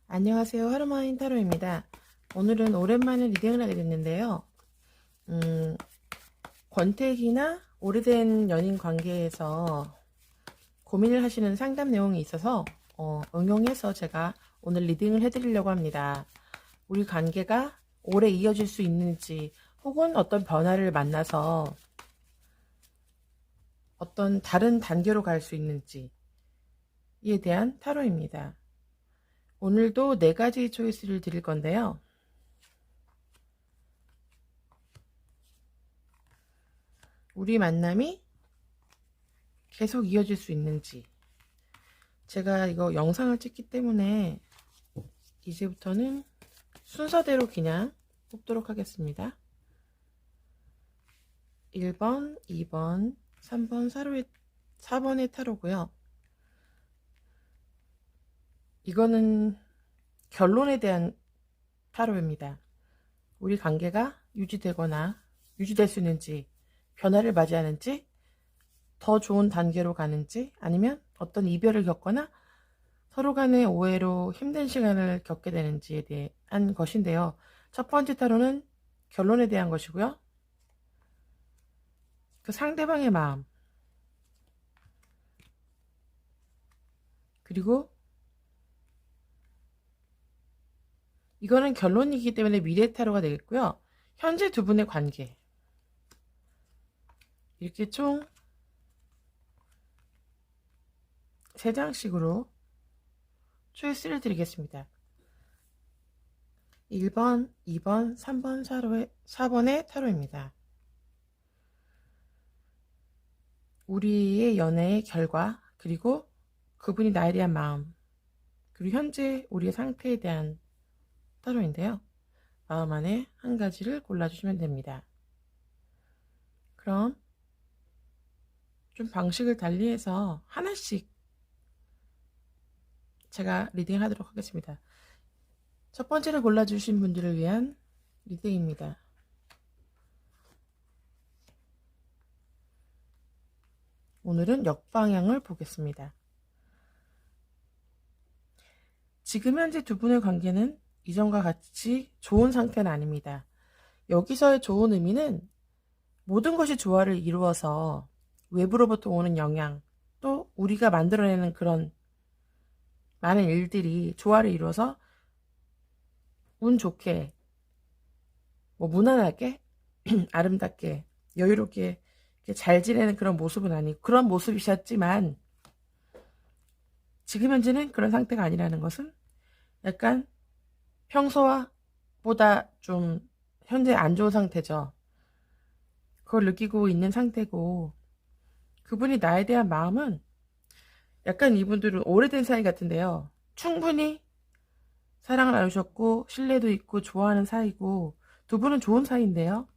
안녕하세요. 하루마인 타로입니다. 오늘은 오랜만에 리딩을 하게 됐는데요. 권태기나 오래된 연인 관계에서 고민을 하시는 상담 내용이 있어서 응용해서 제가 오늘 리딩을 해드리려고 합니다. 우리 관계가 오래 이어질 수 있는지 혹은 어떤 변화를 만나서 어떤 다른 단계로 갈 수 있는지에 대한 타로입니다. 오늘도 4가지 초이스를 드릴 건데요. 우리 만남이 계속 이어질 수 있는지. 제가 이거 영상을 찍기 때문에 이제부터는 순서대로 그냥 뽑도록 하겠습니다. 1번, 2번, 3번, 4번의 타로고요. 이거는 결론에 대한 타로입니다. 우리 관계가 유지되거나 유지될 수 있는지, 변화를 맞이하는지, 더 좋은 단계로 가는지, 아니면 어떤 이별을 겪거나 서로 간의 오해로 힘든 시간을 겪게 되는지에 대한 것인데요. 첫 번째 타로는 결론에 대한 것이고요. 그 상대방의 마음, 그리고 이거는 결론이기 때문에 미래 타로가 되겠고요. 현재 두 분의 관계, 이렇게 총 3장씩으로 초이스를 드리겠습니다. 1번, 2번, 3번, 4번의 타로입니다. 우리의 연애의 결과, 그리고 그분이 나에 대한 마음, 그리고 현재 우리의 상태에 대한 타로인데요. 마음 안에 한 가지를 골라주시면 됩니다. 그럼 좀 방식을 달리해서 하나씩 제가 리딩하도록 하겠습니다. 첫 번째를 골라주신 분들을 위한 리딩입니다. 오늘은 역방향을 보겠습니다. 지금 현재 두 분의 관계는 이전과 같이 좋은 상태는 아닙니다. 여기서의 좋은 의미는 모든 것이 조화를 이루어서 외부로부터 오는 영향, 또 우리가 만들어내는 그런 많은 일들이 조화를 이루어서 운 좋게, 무난하게, 아름답게, 여유롭게 잘 지내는 그런 모습은 아니고, 그런 모습이셨지만 지금 현재는 그런 상태가 아니라는 것은 약간 평소와 보다 좀 현재 안 좋은 상태죠. 그걸 느끼고 있는 상태고, 그분이 나에 대한 마음은 약간 이분들은 오래된 사이 같은데요. 충분히 사랑을 나누셨고 신뢰도 있고 좋아하는 사이고 두 분은 좋은 사이인데요.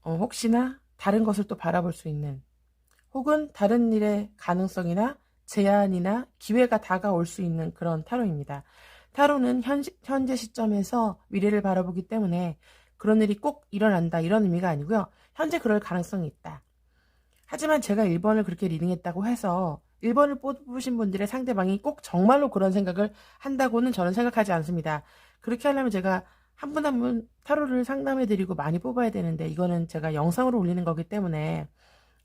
혹시나 다른 것을 또 바라볼 수 있는, 혹은 다른 일의 가능성이나 제안이나 기회가 다가올 수 있는 그런 타로입니다. 타로는 현재 시점에서 미래를 바라보기 때문에 그런 일이 꼭 일어난다 이런 의미가 아니고요. 현재 그럴 가능성이 있다. 하지만 제가 1번을 그렇게 리딩했다고 해서 1번을 뽑으신 분들의 상대방이 꼭 정말로 그런 생각을 한다고는 저는 생각하지 않습니다. 그렇게 하려면 제가 한 분 한 분 타로를 상담해드리고 많이 뽑아야 되는데, 이거는 제가 영상으로 올리는 거기 때문에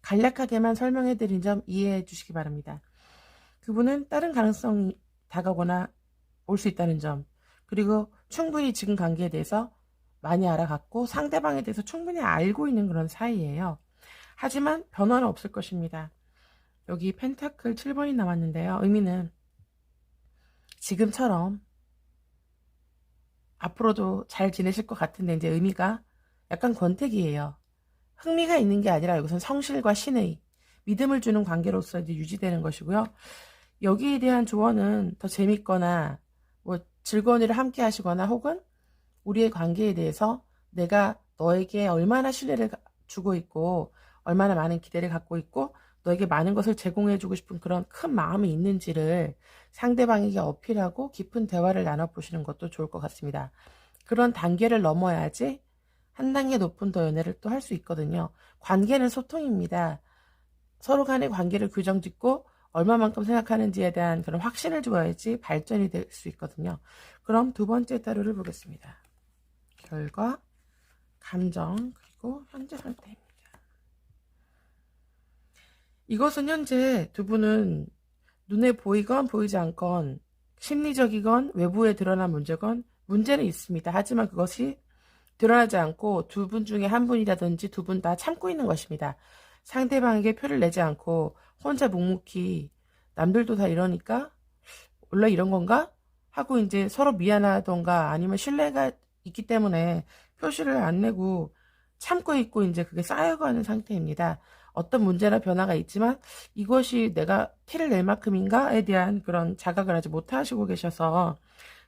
간략하게만 설명해드린 점 이해해 주시기 바랍니다. 그분은 다른 가능성이 다가오거나 올 수 있다는 점, 그리고 충분히 지금 관계에 대해서 많이 알아갔고 상대방에 대해서 충분히 알고 있는 그런 사이예요. 하지만 변화는 없을 것입니다. 여기 펜타클 7번이 남았는데요. 의미는 지금처럼 앞으로도 잘 지내실 것 같은데, 이제 의미가 약간 권태기예요. 흥미가 있는 게 아니라 여기선 성실과 신의, 믿음을 주는 관계로서 이제 유지되는 것이고요. 여기에 대한 조언은 더 재밌거나 즐거운 일을 함께 하시거나, 혹은 우리의 관계에 대해서 내가 너에게 얼마나 신뢰를 주고 있고 얼마나 많은 기대를 갖고 있고 너에게 많은 것을 제공해주고 싶은 그런 큰 마음이 있는지를 상대방에게 어필하고 깊은 대화를 나눠보시는 것도 좋을 것 같습니다. 그런 단계를 넘어야지 한 단계 높은 더 연애를 또 할 수 있거든요. 관계는 소통입니다. 서로 간의 관계를 규정짓고 얼마만큼 생각하는지에 대한 그런 확신을 줘야지 발전이 될 수 있거든요. 그럼 두 번째 타로를 보겠습니다. 결과, 감정, 그리고 현재 상태입니다. 이것은 현재 두 분은 눈에 보이건 보이지 않건 심리적이건 외부에 드러난 문제건 문제는 있습니다. 하지만 그것이 드러나지 않고 두 분 중에 한 분이라든지 두 분 다 참고 있는 것입니다. 상대방에게 표를 내지 않고 혼자 묵묵히 남들도 다 이러니까 원래 이런 건가? 하고 이제 서로 미안하던가 아니면 신뢰가 있기 때문에 표시를 안 내고 참고 있고 이제 그게 쌓여가는 상태입니다. 어떤 문제나 변화가 있지만 이것이 내가 티를 낼 만큼인가에 대한 그런 자각을 아직 못 하시고 계셔서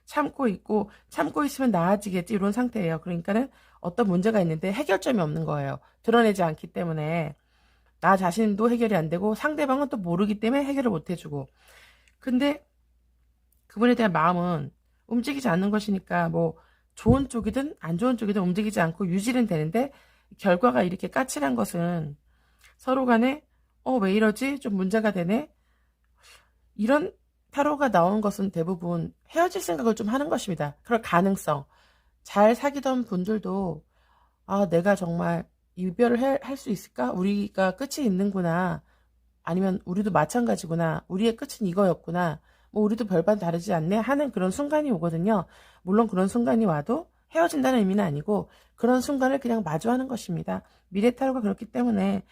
참고 있고 참고 있으면 나아지겠지 이런 상태예요. 그러니까는 어떤 문제가 있는데 해결점이 없는 거예요. 드러내지 않기 때문에 나 자신도 해결이 안 되고 상대방은 또 모르기 때문에 해결을 못 해주고 근데 그분에 대한 마음은 움직이지 않는 것이니까 뭐 좋은 쪽이든 안 좋은 쪽이든 움직이지 않고 유지는 되는데 결과가 이렇게 까칠한 것은 서로 간에 왜 이러지? 좀 문제가 되네? 이런 타로가 나온 것은 대부분 헤어질 생각을 좀 하는 것입니다. 그럴 가능성. 잘 사귀던 분들도 내가 정말 이별을 할 수 있을까? 우리가 끝이 있는구나. 아니면 우리도 마찬가지구나. 우리의 끝은 이거였구나. 뭐 우리도 별반 다르지 않네 하는 그런 순간이 오거든요. 물론 그런 순간이 와도 헤어진다는 의미는 아니고 그런 순간을 그냥 마주하는 것입니다. 미래 타로가 그렇기 때문에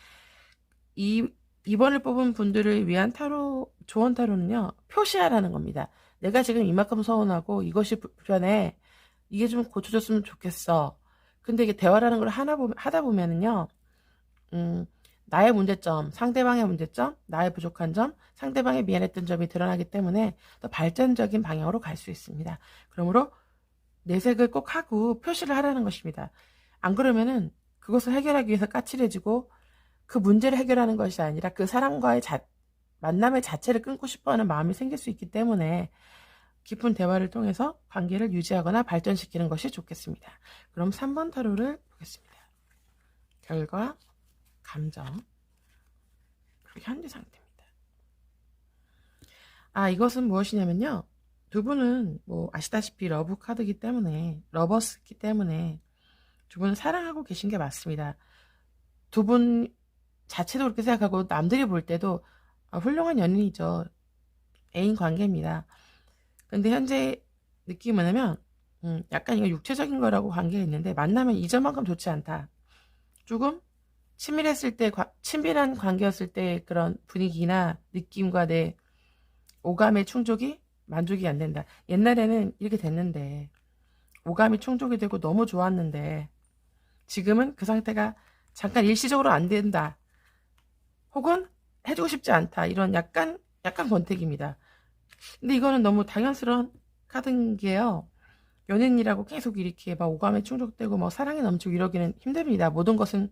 이번을 뽑은 분들을 위한 타로, 조언 타로는요, 표시하라는 겁니다. 내가 지금 이만큼 서운하고 이것이 불편해. 이게 좀 고쳐졌으면 좋겠어. 근데 이게 대화라는 걸 하다 보면은요, 나의 문제점, 상대방의 문제점, 나의 부족한 점, 상대방의 미안했던 점이 드러나기 때문에 더 발전적인 방향으로 갈 수 있습니다. 그러므로 내색을 꼭 하고 표시를 하라는 것입니다. 안 그러면은 그것을 해결하기 위해서 까칠해지고 그 문제를 해결하는 것이 아니라 그 사람과의 만남의 자체를 끊고 싶어하는 마음이 생길 수 있기 때문에 깊은 대화를 통해서 관계를 유지하거나 발전시키는 것이 좋겠습니다. 그럼 3번 타로를 보겠습니다. 결과, 감정, 그리고 현재 상태입니다. 이것은 무엇이냐면요. 두 분은 뭐 아시다시피 러브 카드이기 때문에 러버스기 때문에 두 분은 사랑하고 계신 게 맞습니다. 두 분 자체도 그렇게 생각하고 남들이 볼 때도 훌륭한 연인이죠. 애인 관계입니다. 근데 현재 느낌이 뭐냐면 약간 이거 육체적인 거라고 관계가 있는데 만나면 이전만큼 좋지 않다. 조금 친밀했을 때 친밀한 관계였을 때 그런 분위기나 느낌과 내 오감의 충족이 만족이 안 된다. 옛날에는 이렇게 됐는데 오감이 충족이 되고 너무 좋았는데 지금은 그 상태가 잠깐 일시적으로 안 된다. 혹은 해주고 싶지 않다. 이런 약간 권태기입니다. 근데 이거는 너무 당연스러운 카드인 게요. 연인이라고 계속 이렇게 막 오감에 충족되고 막 사랑에 넘치고 이러기는 힘듭니다. 모든 것은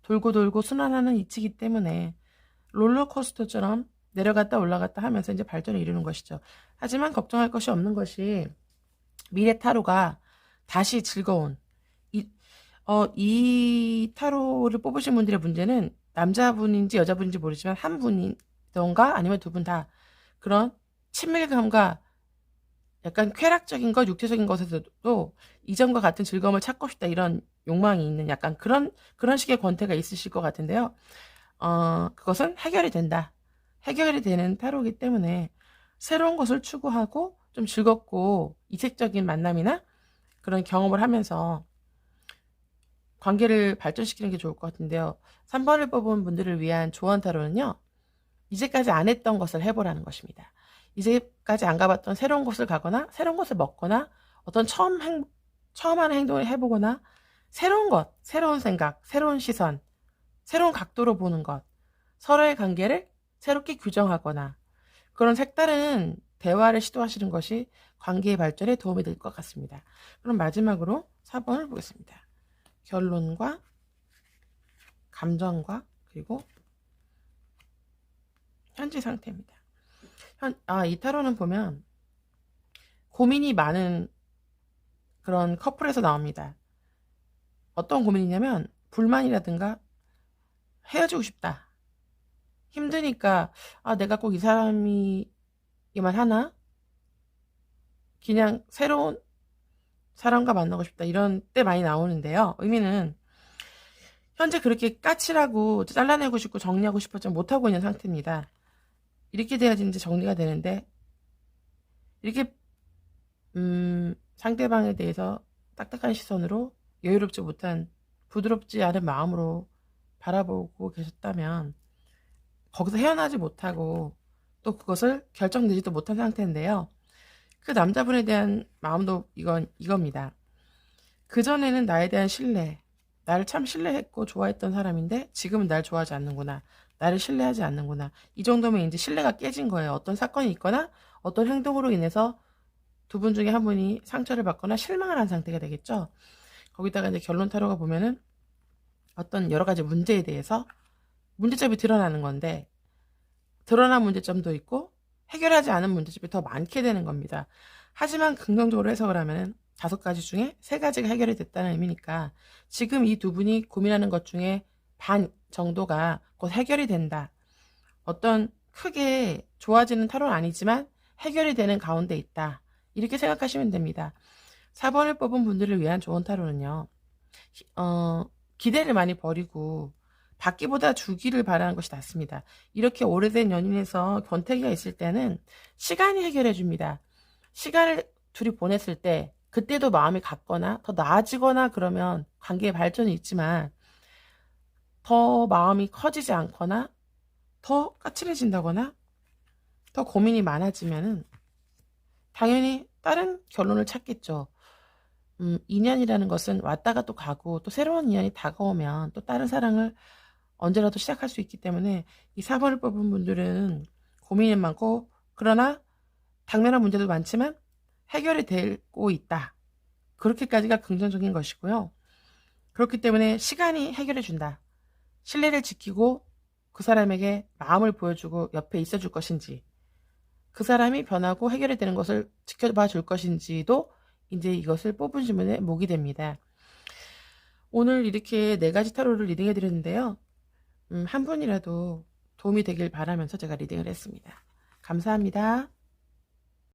돌고 돌고 순환하는 이치기 때문에 롤러코스터처럼 내려갔다 올라갔다 하면서 이제 발전을 이루는 것이죠. 하지만 걱정할 것이 없는 것이 미래 타로가 다시 즐거운 이 타로를 뽑으신 분들의 문제는 남자분인지 여자분인지 모르지만 한 분이던가 아니면 두 분 다 그런 친밀감과 약간 쾌락적인 것, 육체적인 것에서도 이전과 같은 즐거움을 찾고 싶다 이런 욕망이 있는 약간 그런 식의 권태가 있으실 것 같은데요. 그것은 해결이 된다. 해결이 되는 타로이기 때문에 새로운 것을 추구하고 좀 즐겁고 이색적인 만남이나 그런 경험을 하면서 관계를 발전시키는 게 좋을 것 같은데요. 3번을 뽑은 분들을 위한 조언 타로는요. 이제까지 안 했던 것을 해보라는 것입니다. 이제까지 안 가봤던 새로운 곳을 가거나 새로운 것을 먹거나 어떤 처음 하는 행동을 해보거나 새로운 것, 새로운 생각, 새로운 시선, 새로운 각도로 보는 것, 서로의 관계를 새롭게 규정하거나 그런 색다른 대화를 시도하시는 것이 관계의 발전에 도움이 될 것 같습니다. 그럼 마지막으로 4번을 보겠습니다. 결론과 감정과 그리고 현재 상태입니다. 이 타로는 보면 고민이 많은 그런 커플에서 나옵니다. 어떤 고민이냐면 불만이라든가 헤어지고 싶다. 힘드니까, 아, 내가 꼭 이 사람이기만 하나? 그냥 새로운 사람과 만나고 싶다. 이런 때 많이 나오는데요. 의미는 현재 그렇게 까칠하고 잘라내고 싶고 정리하고 싶었지만 못하고 있는 상태입니다. 이렇게 돼야지 이제 정리가 되는데, 이렇게 상대방에 대해서 딱딱한 시선으로 여유롭지 못한 부드럽지 않은 마음으로 바라보고 계셨다면 거기서 헤어나지 못하고 또 그것을 결정내지도 못한 상태인데요. 그 남자분에 대한 마음도 이겁니다. 그전에는 나에 대한 신뢰, 나를 참 신뢰했고 좋아했던 사람인데 지금은 날 좋아하지 않는구나. 나를 신뢰하지 않는구나. 이 정도면 이제 신뢰가 깨진 거예요. 어떤 사건이 있거나 어떤 행동으로 인해서 두 분 중에 한 분이 상처를 받거나 실망을 한 상태가 되겠죠. 거기다가 이제 결론 타로가 보면은 어떤 여러 가지 문제에 대해서 문제점이 드러나는 건데 드러난 문제점도 있고 해결하지 않은 문제점이 더 많게 되는 겁니다. 하지만 긍정적으로 해석을 하면은 5가지 중에 3가지가 해결이 됐다는 의미니까 지금 이 두 분이 고민하는 것 중에 반 정도가 곧 해결이 된다. 어떤 크게 좋아지는 타로는 아니지만 해결이 되는 가운데 있다. 이렇게 생각하시면 됩니다. 4번을 뽑은 분들을 위한 좋은 타로는요. 기대를 많이 버리고 받기보다 주기를 바라는 것이 낫습니다. 이렇게 오래된 연인에서 권태기가 있을 때는 시간이 해결해 줍니다. 시간을 둘이 보냈을 때 그때도 마음이 같거나 더 나아지거나 그러면 관계의 발전이 있지만 더 마음이 커지지 않거나 더 까칠해진다거나 더 고민이 많아지면은 당연히 다른 결론을 찾겠죠. 인연이라는 것은 왔다가 또 가고 또 새로운 인연이 다가오면 또 다른 사랑을 언제라도 시작할 수 있기 때문에 이 4번을 뽑은 분들은 고민이 많고 그러나 당면한 문제도 많지만 해결이 되고 있다. 그렇게까지가 긍정적인 것이고요. 그렇기 때문에 시간이 해결해 준다. 신뢰를 지키고 그 사람에게 마음을 보여주고 옆에 있어 줄 것인지 그 사람이 변하고 해결이 되는 것을 지켜봐 줄 것인지도 이제 이것을 뽑은 질문에 목이 됩니다. 오늘 이렇게 4가지 타로를 리딩해 드렸는데요. 한 분이라도 도움이 되길 바라면서 제가 리딩을 했습니다. 감사합니다.